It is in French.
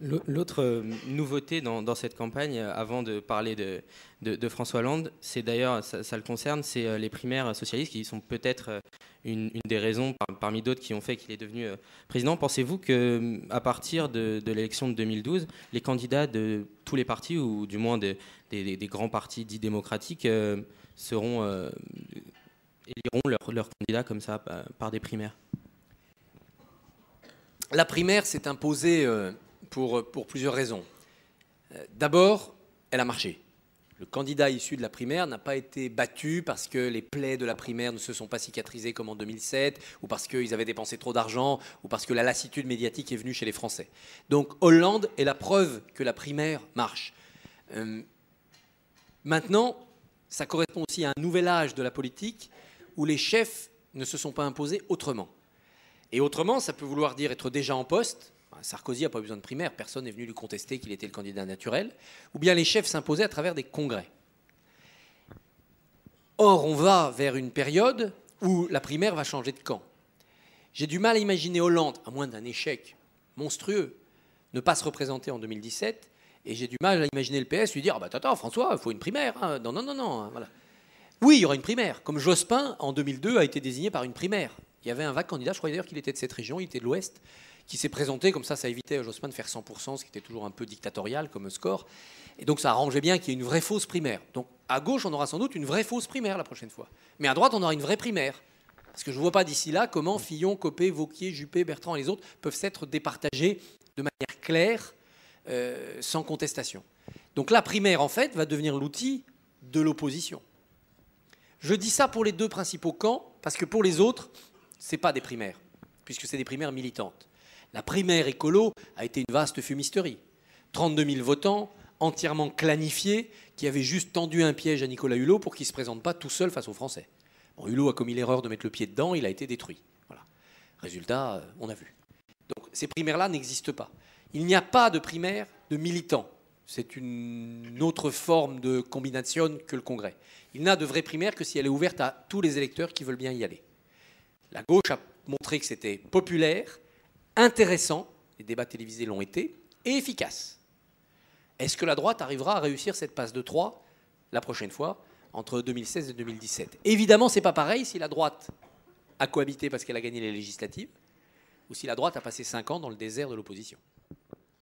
L'autre nouveauté dans cette campagne, avant de parler de François Hollande, c'est d'ailleurs, ça le concerne, c'est les primaires socialistes qui sont peut-être une des raisons parmi d'autres qui ont fait qu'il est devenu président. Pensez-vous qu'à partir de l'élection de 2012, les candidats de tous les partis, ou du moins des grands partis dits démocratiques, éliront leurs candidats comme ça par des primaires? La primaire s'est imposée pour plusieurs raisons. D'abord, elle a marché. Le candidat issu de la primaire n'a pas été battu parce que les plaies de la primaire ne se sont pas cicatrisées comme en 2007, ou parce qu'ils avaient dépensé trop d'argent, ou parce que la lassitude médiatique est venue chez les Français. Donc Hollande est la preuve que la primaire marche. Maintenant, ça correspond aussi à un nouvel âge de la politique où les chefs ne se sont pas imposés autrement. Et autrement, ça peut vouloir dire être déjà en poste. Sarkozy n'a pas besoin de primaire, personne n'est venu lui contester qu'il était le candidat naturel. Ou bien les chefs s'imposaient à travers des congrès. Or, on va vers une période où la primaire va changer de camp. J'ai du mal à imaginer Hollande, à moins d'un échec monstrueux, ne pas se représenter en 2017. Et j'ai du mal à imaginer le PS lui dire « Ah bah attends, François, il faut une primaire. Hein. Non, non, non, non. » Voilà. Oui, il y aura une primaire. Comme Jospin, en 2002, a été désigné par une primaire. Il y avait un vague candidat, je crois d'ailleurs qu'il était de cette région, il était de l'Ouest, qui s'est présenté, comme ça évitait à Jospin de faire 100%, ce qui était toujours un peu dictatorial comme score. Et donc ça arrangeait bien qu'il y ait une vraie fausse primaire. Donc à gauche, on aura sans doute une vraie fausse primaire la prochaine fois. Mais à droite, on aura une vraie primaire. Parce que je ne vois pas d'ici là comment Fillon, Copé, Wauquiez, Juppé, Bertrand et les autres peuvent s'être départagés de manière claire, sans contestation. Donc la primaire, en fait, va devenir l'outil de l'opposition. Je dis ça pour les deux principaux camps, parce que pour les autres, ce n'est pas des primaires, puisque c'est des primaires militantes. La primaire écolo a été une vaste fumisterie. 32 000 votants, entièrement clanifiés, qui avaient juste tendu un piège à Nicolas Hulot pour qu'il ne se présente pas tout seul face aux Français. Bon, Hulot a commis l'erreur de mettre le pied dedans, il a été détruit. Voilà. Résultat, on a vu. Donc ces primaires-là n'existent pas. Il n'y a pas de primaire de militants. C'est une autre forme de combination que le Congrès. Il n'a de vraie primaire que si elle est ouverte à tous les électeurs qui veulent bien y aller. La gauche a montré que c'était populaire, intéressant, les débats télévisés l'ont été, et efficace. Est-ce que la droite arrivera à réussir cette passe de 3 la prochaine fois, entre 2016 et 2017? Évidemment, ce n'est pas pareil si la droite a cohabité parce qu'elle a gagné les législatives, ou si la droite a passé 5 ans dans le désert de l'opposition.